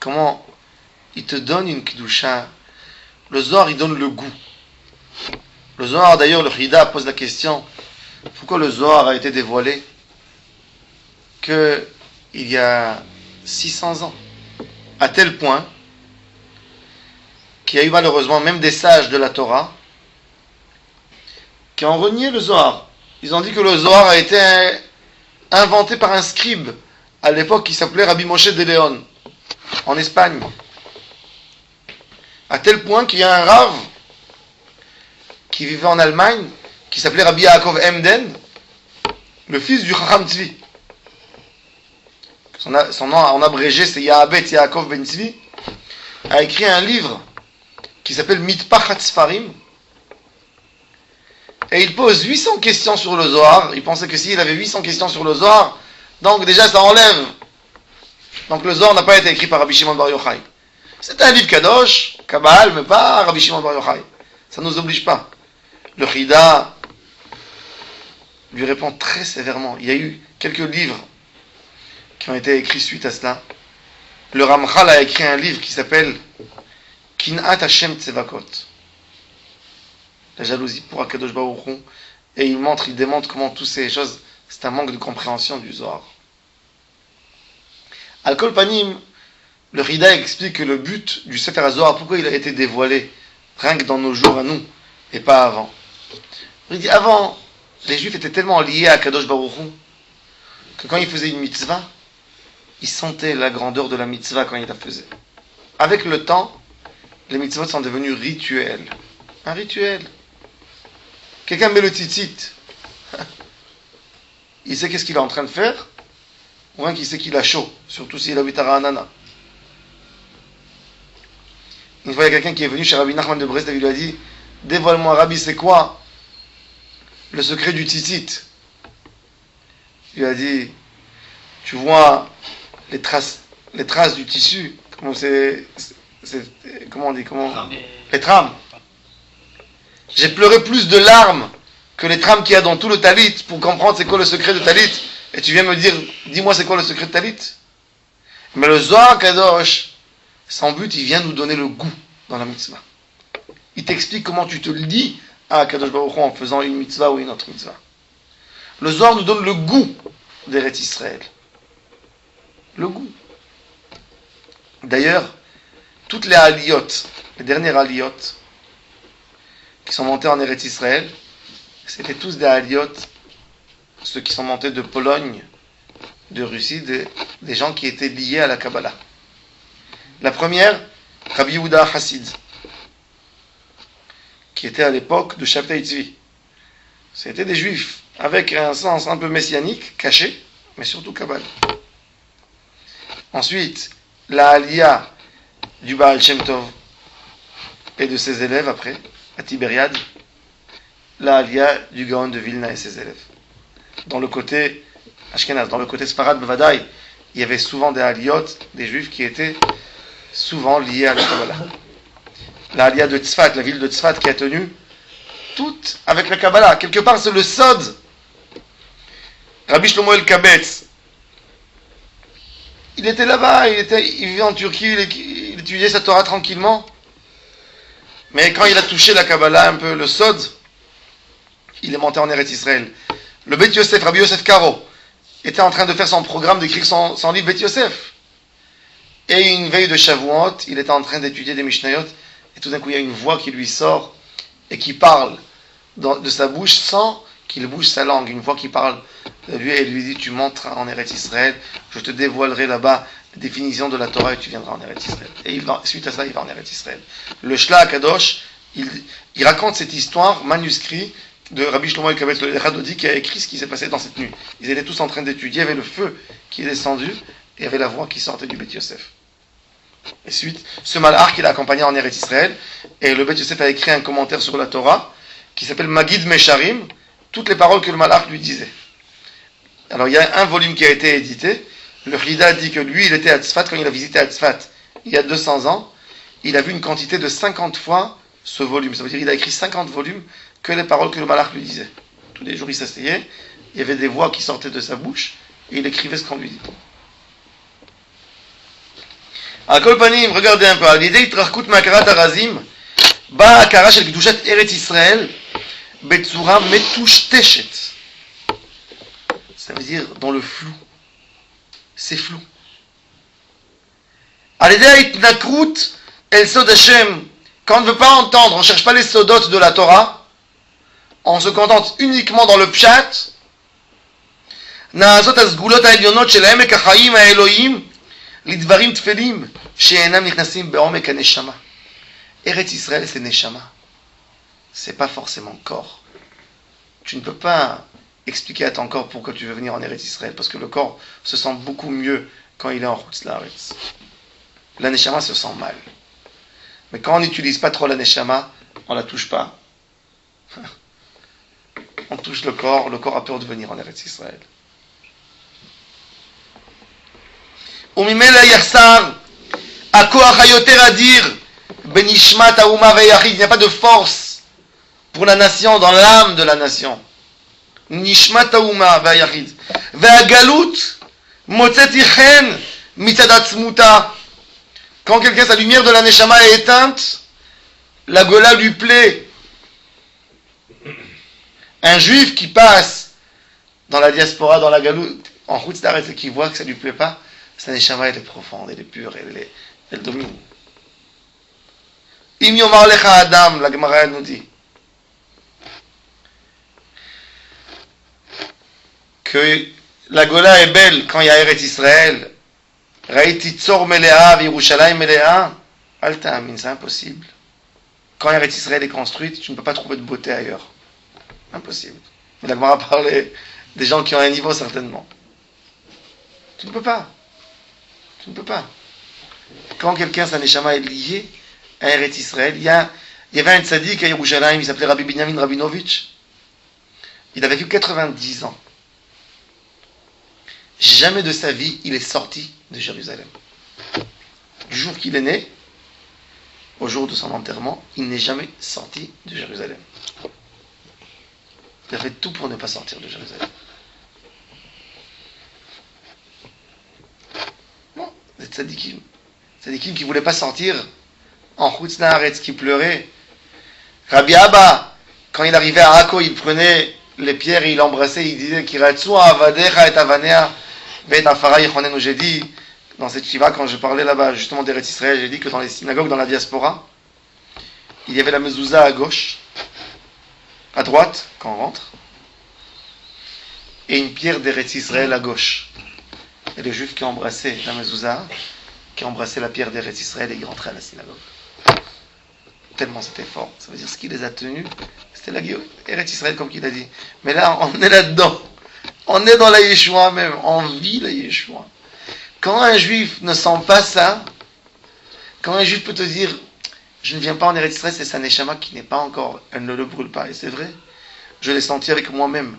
comment il te donne une Kedusha, le Zohar il donne le goût. Le Zohar d'ailleurs, le Chida pose la question, pourquoi le Zohar a été dévoilé qu'il y a 600 ans? à tel point qu'il y a eu malheureusement même des sages de la Torah qui ont renié le Zohar. Ils ont dit que le Zohar a été inventé par un scribe à l'époque qui s'appelait Rabbi Moshe de Leon en Espagne. À tel point qu'il y a un Rav qui vivait en Allemagne qui s'appelait Rabbi Yaakov Emden, le fils du Chacham Tzvi. Son nom en abrégé c'est Yahabet Yaakov Ben Tzvi, a écrit un livre qui s'appelle Mitpachat Sfarim, et il pose 800 questions sur le Zohar. Il pensait que s'il avait 800 questions sur le Zohar, donc déjà ça enlève. Donc le Zohar n'a pas été écrit par Rabbi Shimon Bar Yochai. C'est un livre Kadosh, Kabbal, mais pas Rabbi Shimon Bar Yochai. Ça ne nous oblige pas. Le Chida lui répond très sévèrement. Il y a eu quelques livres qui ont été écrits suite à cela. Le Ramchal a écrit un livre qui s'appelle Kin'at Hashem Tzevakot, la jalousie pour Akadosh Baruch Hu, et il démontre comment toutes ces choses, c'est un manque de compréhension du Zohar. Al-Kol Panim, le Rida explique que le but du Sefer HaZohar, pourquoi il a été dévoilé rien que dans nos jours à nous et pas avant. Il dit avant, les Juifs étaient tellement liés à Akadosh Baruch Hu que quand ils faisaient une mitzvah, ils sentaient la grandeur de la mitzvah quand ils la faisaient. Avec le temps, les mitzvot sont devenus rituels. Un rituel. Quelqu'un met le tzitzit. Il sait qu'est-ce qu'il est en train de faire, ou un qui sait qu'il a chaud, surtout s'il habite à Ra'anana. Une fois, il y a quelqu'un qui est venu chez Rabbi Nachman de Brest et il lui a dit: dévoile-moi, Rabbi, c'est quoi le secret du tzitzit? Il lui a dit: tu vois les traces du tissu, comment on dit, les trames. J'ai pleuré plus de larmes que les trames qu'il y a dans tout le talit pour comprendre c'est quoi le secret de talit. Et tu viens me dire, dis-moi c'est quoi le secret de talit? Mais le Zohar Kadosh, sans but, il vient nous donner le goût dans la mitzvah. Il t'explique comment tu te le dis à Kadosh Baruch Hu en faisant une mitzvah ou une autre mitzvah. Le Zohar nous donne le goût d'Eretz Israël. Le goût. D'ailleurs, toutes les aliyot, les dernières aliyot, qui sont montés en Eretz Israël, c'était tous des aliyot, ceux qui sont montés de Pologne, de Russie, des gens qui étaient liés à la Kabbalah. La première, Rabbi Yehuda Hassid, qui était à l'époque de Shabtai Tzvi. C'était des juifs, avec un sens un peu messianique, caché, mais surtout Kabbalah. Ensuite, la Aliyah du Baal Shem Tov et de ses élèves après, à Tibériade, la Aliyah du Gaon de Vilna et ses élèves. Dans le côté Ashkenaz, dans le côté Sfarad Bevadaï, il y avait souvent des Aliyot, des juifs qui étaient souvent liés à la Kabbalah. La Aliyah de Tzfat, la ville de Tzfat qui a tenu, toute avec la Kabbalah. Quelque part, c'est le Sod. Rabbi Shlomo El-Kabetz, il était là-bas, il vivait en Turquie, il étudiait sa Torah tranquillement. Mais quand il a touché la Kabbalah, un peu le Sod, il est monté en Eretz Israël. Le Bet Yosef, Rabbi Yosef Karo, était en train de faire son programme, d'écrire son livre Bet Yosef. Et une veille de Shavuot, il était en train d'étudier des Mishnayot, et tout d'un coup il y a une voix qui lui sort, et qui parle de sa bouche sans qu'il bouge sa langue. Une voix qui parle de lui, et lui dit: tu montes en Eretz Israël, je te dévoilerai là-bas la définition de la Torah, et tu viendras en Eretz Israël. Et suite à ça, il va en Eretz Israël. Le Shla Kadosh, il raconte cette histoire manuscrite de Rabbi Shlomo El-Kabetz le Radodi, qui a écrit ce qui s'est passé dans cette nuit. Ils étaient tous en train d'étudier, il y avait le feu qui est descendu, et il y avait la voix qui sortait du Bet Yosef. Et suite, ce malach qui l'a accompagné en Eretz Israël, et le Bet Yosef a écrit un commentaire sur la Torah, qui s'appelle Magid Mesharim, toutes les paroles que le malach lui disait. Alors il y a un volume qui a été édité. Le Rida dit que lui, il était à Tzfat, quand il a visité à Tzfat, il y a 200 ans, il a vu une quantité de 50 fois ce volume. Ça veut dire qu'il a écrit 50 volumes que les paroles que le malach lui disait. Tous les jours, il s'asseyait, il y avait des voix qui sortaient de sa bouche, et il écrivait ce qu'on lui dit. À Kol Panim, regardez un peu. À l'idée, Trachkut Makarat Arazim, Ba Akara Shel Kedushat Eretz Israël, Betsura Metushteshet. Ça veut dire dans le flou. C'est flou. Quand on ne veut pas entendre, on ne cherche pas les sodotes de la Torah, on se contente uniquement dans le pshat. נעשות הסגולות העליונות של העמק החיים האלוהים לדברים תפלים שאינם נכנסים בעומק הנשמה. Eretz Israël, c'est neshama. C'est pas forcément corps. Tu ne peux pas expliquer à ton corps pourquoi tu veux venir en Eretz Israël, parce que le corps se sent beaucoup mieux quand il est en Chutz La'aretz. La neshama se sent mal. Mais quand on n'utilise pas trop la neshama, on la touche pas. On touche le corps a peur de venir en Eretz Israël. וממילא יחסר הכוח היותר אדיר בנשמת האומה והיחיד. Il n'y a pas de force pour la nation dans l'âme de la nation. נשמת האומה והיחיד. והגלות מוצאת חן מצד עצמותה. Quand quelqu'un, sa lumière de la neshama est éteinte, la Gola lui plaît. Un juif qui passe dans la diaspora, dans la galoute, en Chutz La'aretz et qui voit que ça ne lui plaît pas, sa neshama elle est profonde, elle est pure, elle domine. Im yomar lecha adam, la Gemara elle nous dit que la Gola est belle quand il y a Eretz Israël. Raïti tzor melea v'Yerushalayim melea, al ta'amin, c'est impossible. Quand Eretz Israël est construite, tu ne peux pas trouver de beauté ailleurs. Impossible. Mais la Gemara parlait des gens qui ont un niveau certainement. Tu ne peux pas. Tu ne peux pas. Quand quelqu'un, sa neshama est lié à Eretz Israël, il y avait un tzaddik à Yerushalayim, il s'appelait Rabbi Binyamin Rabinovitch. Il a vécu 90 ans. Jamais de sa vie, il est sorti de Jérusalem. Du jour qu'il est né, au jour de son enterrement, il n'est jamais sorti de Jérusalem. Il a fait tout pour ne pas sortir de Jérusalem. Bon, des tzadikim. Tzadikim qui ne voulaient pas sortir en Chutz La'aretz, qui pleuraient. Rabbi Abba, quand il arrivait à Akko, il prenait les pierres et il embrassait, il disait Kiratsu avadecha et avanea ve'et afara yichonenu. J'ai dit, dans cette shiva, quand je parlais là-bas justement d'Eretz Israël, j'ai dit que dans les synagogues, dans la diaspora, il y avait la mezouza à gauche, à droite, quand on rentre, et une pierre d'Eretz Israël à gauche. Et le juif qui embrassait la mezouza, qui embrassait la pierre d'Eretz Israël, et il rentrait à la synagogue. Tellement c'était fort. Ça veut dire ce qui les a tenus, c'était la Eretz Israël, comme qu'il a dit. Mais là, on est là-dedans. On est dans la Yeshua même. On vit la Yeshua. Quand un juif ne sent pas ça, quand un juif peut te dire je ne viens pas en Eretz Israël, c'est sa neshama qui n'est pas encore, elle ne le brûle pas. Et c'est vrai, je l'ai senti avec moi-même.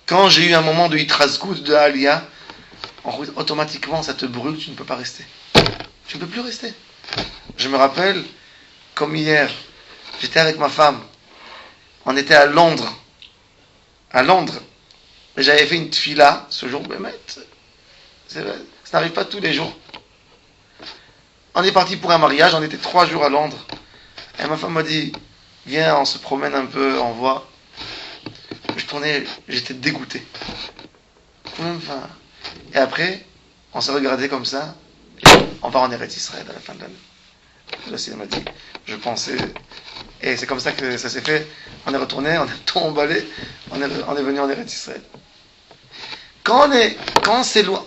Quand j'ai eu un moment de hitrazkout, de aliyah, automatiquement ça te brûle, tu ne peux pas rester. Tu ne peux plus rester. Je me rappelle, comme hier, j'étais avec ma femme, on était à Londres, et j'avais fait une tfila ce jour, mais ça n'arrive pas tous les jours. On est parti pour un mariage, on était 3 jours à Londres. Et ma femme m'a dit, viens, on se promène un peu, on voit. Je tournais, j'étais dégoûté. Enfin, et après, on s'est regardé comme ça, et on va en Eretz Israël à la fin de l'année. Le cinéma dit, je pensais, et c'est comme ça que ça s'est fait. On est retourné, on a tout emballé, on est venu en Eretz Israël. Quand c'est loin,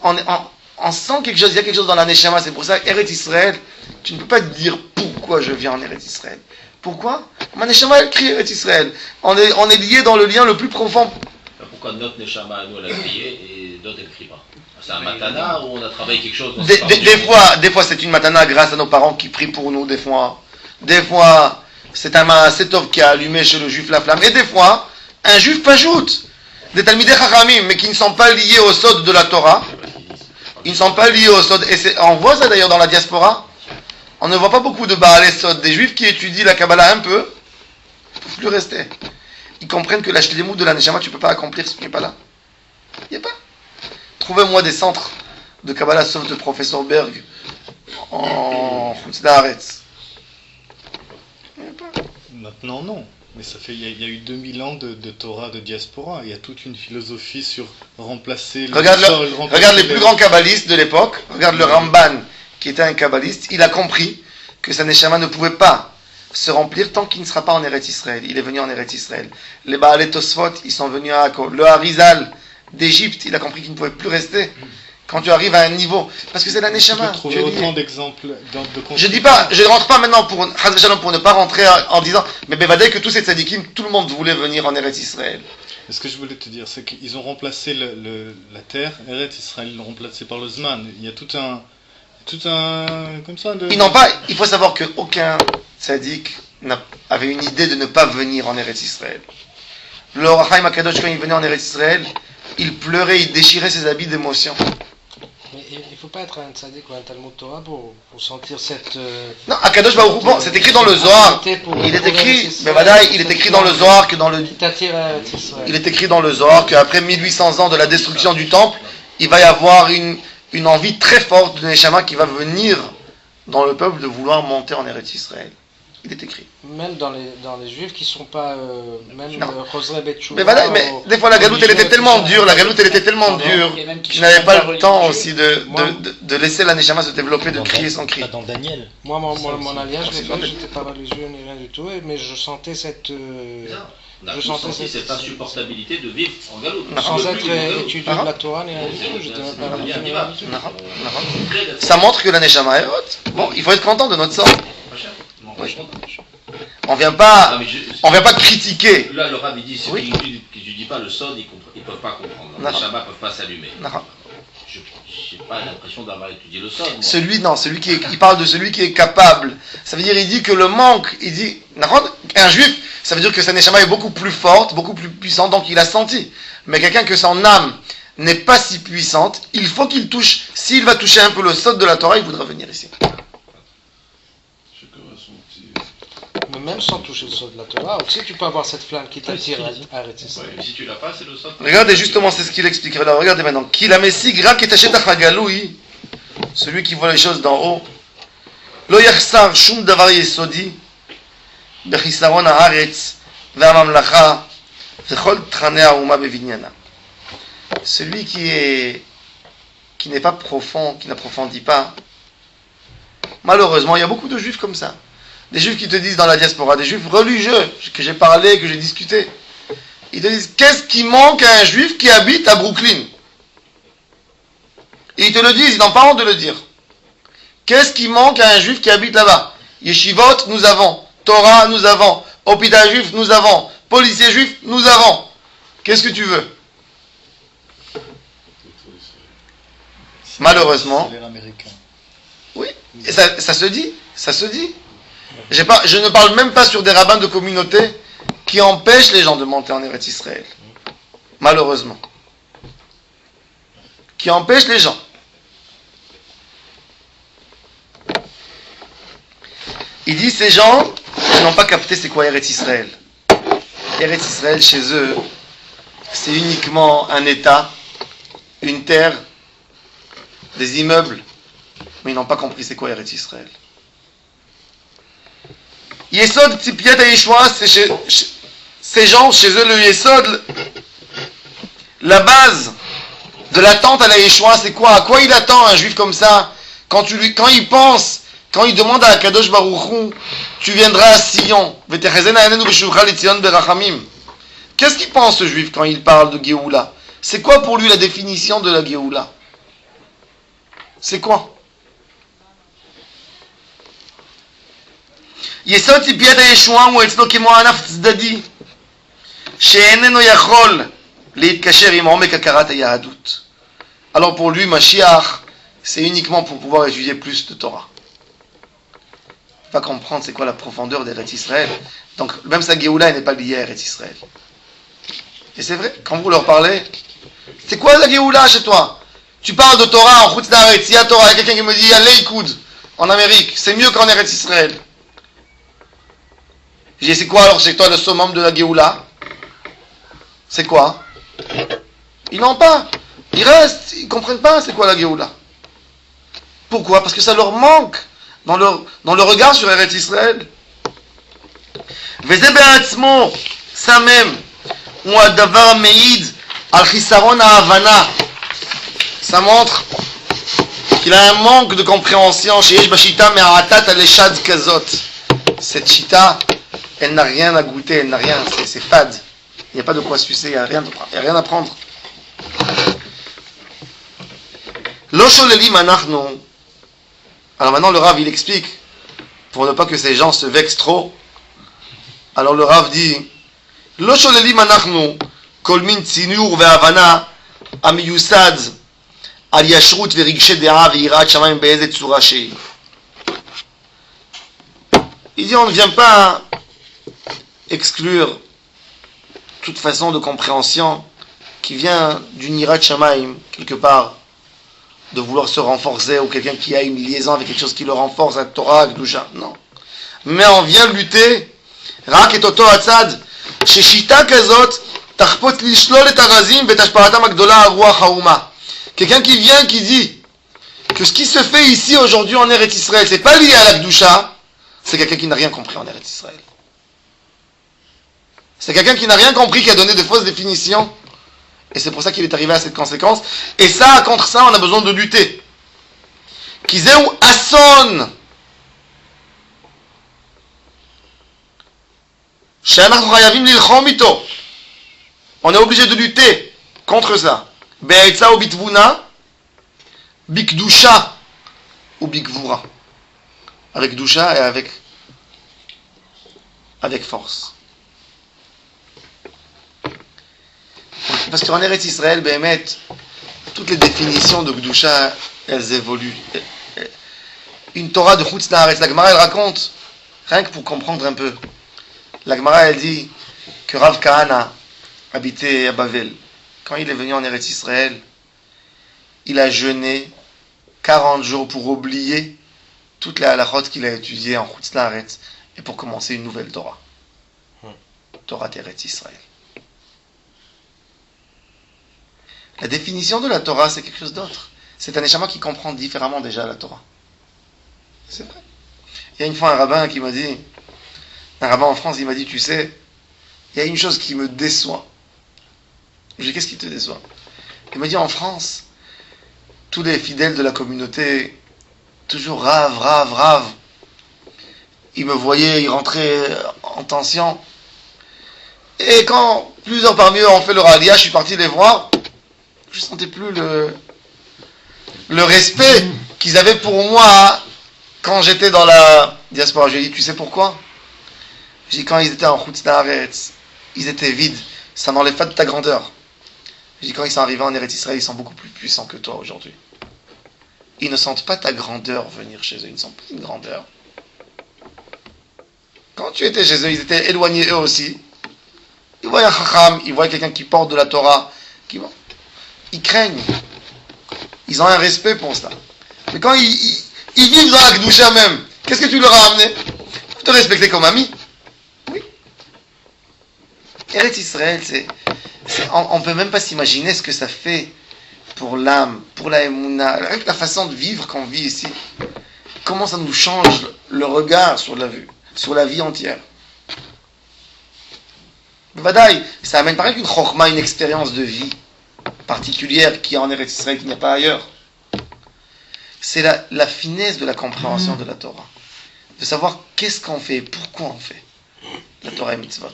on sent quelque chose, il y a quelque chose dans la neshama, c'est pour ça, Eretz Israël, tu ne peux pas te dire pourquoi je viens en Eretz Israël. Pourquoi? Ma neshama, elle crie Eretz Israël. On est lié dans le lien le plus profond. Pourquoi notre neshama, nous, elle a crié et d'autres, elle ne crie pas? C'est un matana ou on a travaillé quelque chose? Des fois, c'est une matana grâce à nos parents qui prient pour nous, des fois, c'est un maasetov qui a allumé chez le juif la flamme, et des fois, un juif pajoute. Des talmidei chachamim, mais qui ne sont pas liés au sod de la Torah. Ils ne sont pas liés au sod. Et on voit ça d'ailleurs dans la diaspora. On ne voit pas beaucoup de Baalei Sod. Des juifs qui étudient la Kabbalah un peu, ils ne peuvent plus rester. Ils comprennent que la shlemut de la neshama, tu ne peux pas accomplir ce qui n'est pas là. Il n'y a pas. Trouvez-moi des centres de Kabbalah sauf de professeur Berg en Chutz La'aretz. Il n'y a pas. Maintenant, non. Mais il y a eu 2000 ans de Torah, de diaspora. Il y a toute une philosophie sur remplacer Regarde les plus grands kabbalistes de l'époque. Regarde le Ramban, qui était un kabbaliste, il a compris que sa neshama ne pouvait pas se remplir tant qu'il ne sera pas en Eretz Israël. Il est venu en Eretz Israël. Les Baalei Tosfot, ils sont venus à Akko. Le Harizal d'Égypte, il a compris qu'il ne pouvait plus rester. Quand tu arrives à un niveau, parce que c'est la Tu neshama. peux trouver autant d'exemples Je dis pas, je ne rentre pas maintenant pour ne pas rentrer en disant, mais Bevadei que tous ces tzadikim, tout le monde voulait venir en Eretz Israël. Ce que je voulais te dire, c'est qu'ils ont remplacé la terre, Eretz Israël, ils l'ont remplacé par le Zman. Il y a tout un comme ça. Ils n'ont pas, il faut savoir qu'aucun tzadik avait une idée de ne pas venir en Eretz Israël. Le Or HaChaim HaKadosh, quand il venait en Eretz Israël, il pleurait, il déchirait ses habits d'émotion. Mais il ne faut pas être un tzaddik ou un Talmud Torah pour sentir cette... Non, HaKadosh Baruch Hu, c'est écrit dans le Zohar. Il est écrit, mais Vadaï, il est écrit dans le Zohar que dans le... Il est écrit dans le Zohar qu'après 1800 ans de la destruction du temple, il va y avoir une envie très forte de Neshama qui va venir dans le peuple de vouloir monter en Eretz Israël. Il est écrit. Même dans les juifs qui ne sont pas... même Chosrei Bet Tshuva, mais des fois la galoute elle était tellement dure, qu'il n'avait pas le temps aussi de laisser la Neshama se développer, de crier son cri. Dans Daniel. Moi, mon alliage, je n'étais pas religieux ni rien du tout, mais je sentais cette... On a senti cette insupportabilité de vivre en galoute. Sans être étudiant de la Torah ni rien du tout, j'étais même pas religieux ni rien du tout. Ça montre que la Neshama est haute. Bon, il faut être content de notre sort. Oui. On vient pas critiquer. Là, le Rav dit, ceux qui n'étudient pas le sod, ils ne peuvent pas comprendre. Les Shabbat ne peuvent pas s'allumer. Je n'ai pas l'impression d'avoir étudié le sod. Il parle de celui qui est capable. Ça veut dire, il dit que le manque, il dit, un juif, ça veut dire que sa neshama est beaucoup plus forte, beaucoup plus puissante, donc il a senti. Mais quelqu'un que son âme n'est pas si puissante, il faut qu'il touche, s'il va toucher un peu le sod de la Torah, il voudra venir ici. Mais même sans toucher le sod de la Torah, aussi tu peux avoir cette flamme qui t'attire à arrêter ça. Mais si tu l'as pas, c'est le sod. Regardez justement, c'est ce qu'il explique. Alors, regardez maintenant. Qui la messie gra qui t'achète à Chagaloui, celui qui voit les choses d'en haut. Lo yachsar shum davar yesodi, bechisaron haaretz, ve'amamlacha, vechol tchanei ha'uma bevinyana. Celui qui n'est pas profond, qui n'approfondit pas. Malheureusement, il y a beaucoup de juifs comme ça. Des juifs qui te disent dans la diaspora, des juifs religieux, que j'ai parlé, que j'ai discuté. Ils te disent, qu'est-ce qui manque à un juif qui habite à Brooklyn? Et ils te le disent, ils n'ont pas honte de le dire. Qu'est-ce qui manque à un juif qui habite là-bas? Yeshivot, nous avons. Torah, nous avons. Hôpital juif, nous avons. Policier juif, nous avons. Qu'est-ce que tu veux? Malheureusement. Oui, et ça se dit. Ça se dit. Je ne parle même pas sur des rabbins de communauté qui empêchent les gens de monter en Eretz Israël. Malheureusement. Qui empêchent les gens. Il dit ces gens n'ont pas capté c'est quoi Eretz Israël. Eretz Israël chez eux, c'est uniquement un État, une terre, des immeubles. Mais ils n'ont pas compris c'est quoi Eretz Israël. Yesod Tzipiat Yeshua, c'est ces gens, chez eux, le Yesod, la base de l'attente à la Yeshua, c'est quoi? À quoi il attend un juif comme ça? Quand il pense, quand il demande à Kadosh Baruch Hu, tu viendras à Sion, qu'est-ce qu'il pense ce juif quand il parle de Géoula? C'est quoi pour lui la définition de la Géoula? C'est quoi? יסוד ציפיית הישועה הוא אצלו כמו ענף צדדי שאיננו יכול להתקשר עם עומק הכרת היהדות. Alors pour lui, Mashiach, c'est uniquement pour pouvoir étudier plus de Torah. Il va comprendre c'est quoi la profondeur d'Eretz Israël. Donc même sa Géoula n'est pas liée à Eretz Israël. Et c'est vrai, quand vous leur parlez, c'est quoi la Géoula chez toi? Tu parles de Torah en Chutz La'aretz, il y a Torah, il y a quelqu'un qui me dit, allez, écoute, en Amérique, c'est mieux qu'en Eretz Israël. J'ai dit, c'est quoi alors chez toi le summum de la Géoula? C'est quoi? Ils n'ont pas. Ils restent, ils ne comprennent pas c'est quoi la Géoula. Pourquoi? Parce que ça leur manque dans le regard sur Eretz Israël. וזה בעצמו, סמם, הוא הדבר המעיד על חיסרון ההבנה. Ça montre qu'il a un manque de compréhension. Chez Yesh Bashita Me'atat Aleshad Kazot. Cette chita, elle n'a rien à goûter, elle n'a rien, c'est fade. Il n'y a pas de quoi sucer, il n'y a rien à prendre. Lo sholelim anachnu. Alors maintenant le Rav il explique, pour ne pas que ces gens se vexent trop. Alors le Rav dit, Lo sholelim anachnu kol min tzinur ve'havana amiyusad al yashrut ve'rigshe de'a ve'irat shamayim be'ezet tzura she'i. Il dit on ne vient pas exclure toute façon de compréhension qui vient d'une Yirat Shamayim, quelque part, de vouloir se renforcer, ou quelqu'un qui a une liaison avec quelque chose qui le renforce, la Torah, Kedusha, non. Mais on vient lutter, Rak et Toto Hatzad, Sheshita Kazot, Tachpot Lishlol et Tarazim, Betashparatam Agdola Aruach Hauma. Quelqu'un qui vient, qui dit que ce qui se fait ici aujourd'hui en Eretz Israël, c'est pas lié à la Kedusha, c'est quelqu'un qui n'a rien compris en Eretz Israël. C'est quelqu'un qui n'a rien compris, qui a donné de fausses définitions. Et c'est pour ça qu'il est arrivé à cette conséquence. Et ça, contre ça, on a besoin de lutter. Kizeu Asson. On est obligé de lutter contre ça. Be'etza ou bitvuna, bikdusha ou bikvura. Avec doucha et avec force. Parce qu'en Eretz Israël, Béhémet, toutes les définitions de Gdusha, elles évoluent. Une Torah de Chutz Naaretz, la Gemara, elle raconte, rien que pour comprendre un peu, la Gemara, elle dit que Rav Kahana habitait à Bavel. Quand il est venu en Eretz Israël, il a jeûné 40 jours pour oublier toutes les halachot qu'il a étudiées en Chutz Naaretz et pour commencer une nouvelle Torah. Torah Eretz Israël. La définition de la Torah, c'est quelque chose d'autre. C'est un neshama qui comprend différemment déjà la Torah. C'est vrai. Il y a une fois un rabbin qui m'a dit, un rabbin en France, il m'a dit, tu sais, il y a une chose qui me déçoit. Je lui ai dit, qu'est-ce qui te déçoit? Il m'a dit, en France, tous les fidèles de la communauté, toujours rave. Ils me voyaient, ils rentraient en tension. Et quand plusieurs parmi eux ont fait leur aliyah, je suis parti les voir. Je ne sentais plus le respect qu'ils avaient pour moi quand j'étais dans la diaspora. Je lui ai dit, tu sais pourquoi? J'ai dit, quand ils étaient en Chutz Naaretz, ils étaient vides. Ça n'enlève pas de ta grandeur. J'ai dit, quand ils sont arrivés en Eretz Israël, ils sont beaucoup plus puissants que toi aujourd'hui. Ils ne sentent pas ta grandeur venir chez eux. Ils ne sentent pas une grandeur. Quand tu étais chez eux, ils étaient éloignés eux aussi. Ils voient un chacham, ils voient quelqu'un qui porte de la Torah, ils craignent. Ils ont un respect pour ça. Mais quand ils vivent dans la Kedusha même, qu'est-ce que tu leur as amené? Pour te respecter comme ami. Oui. Eretz Israël, on ne peut même pas s'imaginer ce que ça fait pour l'âme, pour la émouna, avec la façon de vivre qu'on vit ici. Comment ça nous change le regard sur la vie entière. Vadaï, ça amène pareil qu'une chokhma, une expérience de vie particulière qui est en Eretz Israël, qu'il n'y a pas ailleurs. C'est la finesse de la compréhension de la Torah. De savoir qu'est-ce qu'on fait, pourquoi on fait. La Torah et mitzvot.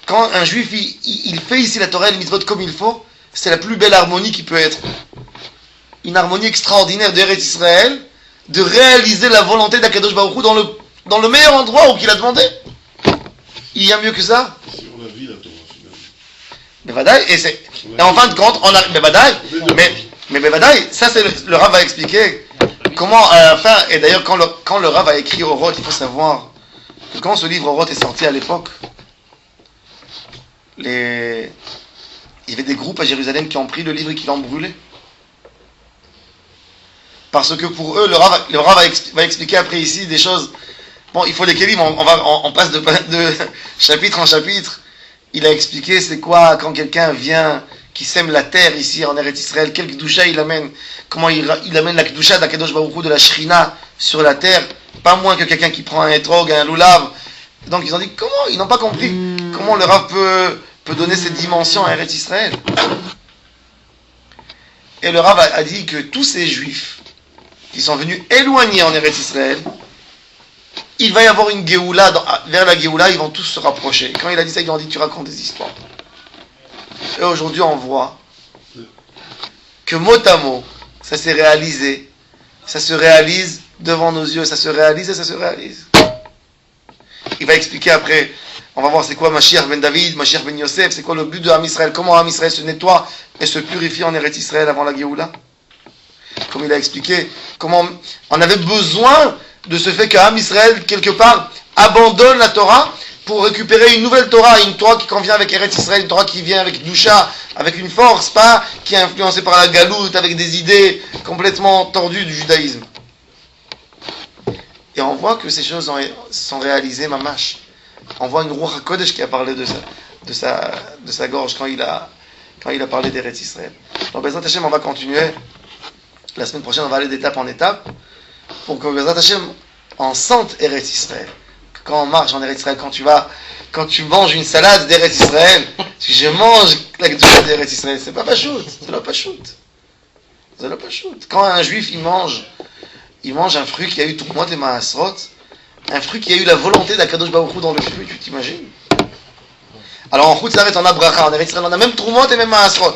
Quand un juif, il fait ici la Torah et les mitzvot comme il faut, c'est la plus belle harmonie qui peut être. Une harmonie extraordinaire d'Eretz Israël, de réaliser la volonté d'Akadosh Baruch Hu dans le meilleur endroit où il a demandé. Il y a mieux que ça. On a vu la Torah. Mais Badaï, et en fin de compte, on a. Mais Badaï, mais Badaï, ça c'est le Rav va expliquer comment à la fin, et d'ailleurs quand le Rav a écrit Oroth, il faut savoir que quand ce livre Oroth est sorti à l'époque, il y avait des groupes à Jérusalem qui ont pris le livre et qui l'ont brûlé. Parce que pour eux, le Rav va expliquer après ici des choses. Bon, il faut les kélim, on passe de chapitre en chapitre. Il a expliqué c'est quoi quand quelqu'un vient, qui sème la terre ici en Eretz Israël, quel Kedusha il amène, comment il amène la Kedusha d'Akadosh Baruch Hu, de la Shrina sur la terre, pas moins que quelqu'un qui prend un etrog, un lulav. Donc ils ont dit comment, ils n'ont pas compris comment le Rav peut donner cette dimension à Eretz Israël. Et le Rav a dit que tous ces juifs qui sont venus éloignés en Eretz Israël, il va y avoir une Géoula, vers la Géoula, ils vont tous se rapprocher. Quand il a dit ça, ils ont dit, tu racontes des histoires. Et aujourd'hui, on voit que mot à mot, ça s'est réalisé. Ça se réalise devant nos yeux, ça se réalise et ça se réalise. Il va expliquer après, on va voir c'est quoi Mashiach ben David, Mashiach ben Yosef, c'est quoi le but de Am Israël, comment Am Israël se nettoie et se purifie en Eretz Israël avant la Géoula. Comme il a expliqué, comment on avait besoin de ce fait qu'Am Israël, quelque part, abandonne la Torah pour récupérer une nouvelle Torah, une Torah qui convient avec Eretz Israël, une Torah qui vient avec Dusha, avec une force, pas qui est influencée par la galoute, avec des idées complètement tordues du judaïsme. Et on voit que ces choses sont réalisées, mamash. On voit une Ruach HaKodesh qui a parlé de sa gorge quand il a parlé d'Eretz Israël. Donc, Bezrat Hashem, on va continuer. La semaine prochaine, on va aller d'étape en étape pour que Bezrat Hashem en sente Eretz Israël. Quand on marche en Eretz Israël, quand tu manges une salade d'Eretz Israël, si je mange la Gdusha d'Eretz Israël, c'est pas pachout, c'est la pachout. C'est la pachout. Quand un juif, il mange un fruit qui a eu tout le monde et Maasrot, un fruit qui a eu la volonté d'Akadosh Baruch Hu dans le fruit, tu t'imagines? Alors en Chutz Laaretz, on a bracha, en Eretz Israël, on a même Trumot et même Maasrot.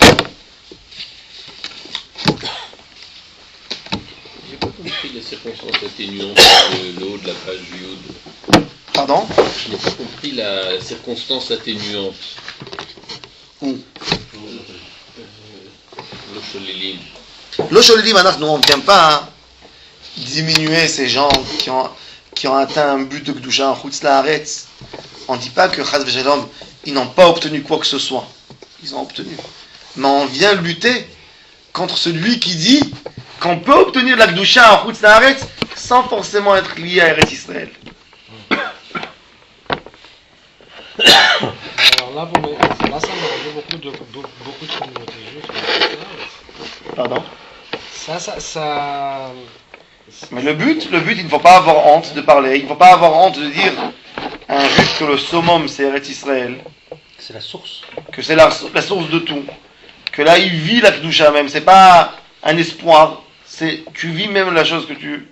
J'ai pas compris les circonstances atténuantes de l'eau de la page Yud. Pardon? Je n'ai pas compris la circonstance atténuante. Où? Lo Sholilim. Lo Sholilim, nous on ne vient pas diminuer ces gens qui ont atteint un but de Kedusha en Chutz Laaretz. On ne dit pas que Chas v'Shalom, ils n'ont pas obtenu quoi que ce soit. Ils ont obtenu. Mais on vient lutter contre celui qui dit qu'on peut obtenir la Kedusha en Chutz Laaretz sans forcément être lié à Eretz Israël. Alors là, ça me rappelle beaucoup de communautés juives. Pardon? Ça... Mais le but, il ne faut pas avoir honte de parler, il ne faut pas avoir honte de dire à un juif que le summum c'est Eretz Israël. C'est la source. Que c'est la source de tout. Que là il vit la Kedusha même, c'est pas un espoir, tu vis même la chose que tu...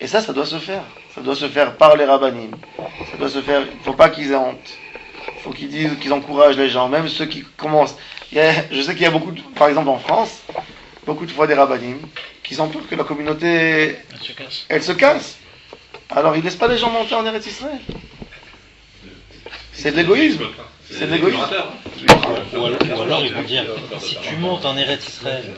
Et ça doit se faire. Ça doit se faire par les rabbanim. Ça doit se faire, il ne faut pas qu'ils aient honte. Il faut qu'ils disent, qu'ils encouragent les gens, même ceux qui commencent. Je sais qu'il y a beaucoup, par exemple en France, beaucoup de fois des rabbanim qui ont peur que la communauté, elle se casse. Alors ils ne laissent pas les gens monter en Eretz Israël. C'est de l'égoïsme. C'est de l'égoïsme. Ou alors ils vont dire, si tu montes en Eretz Israël,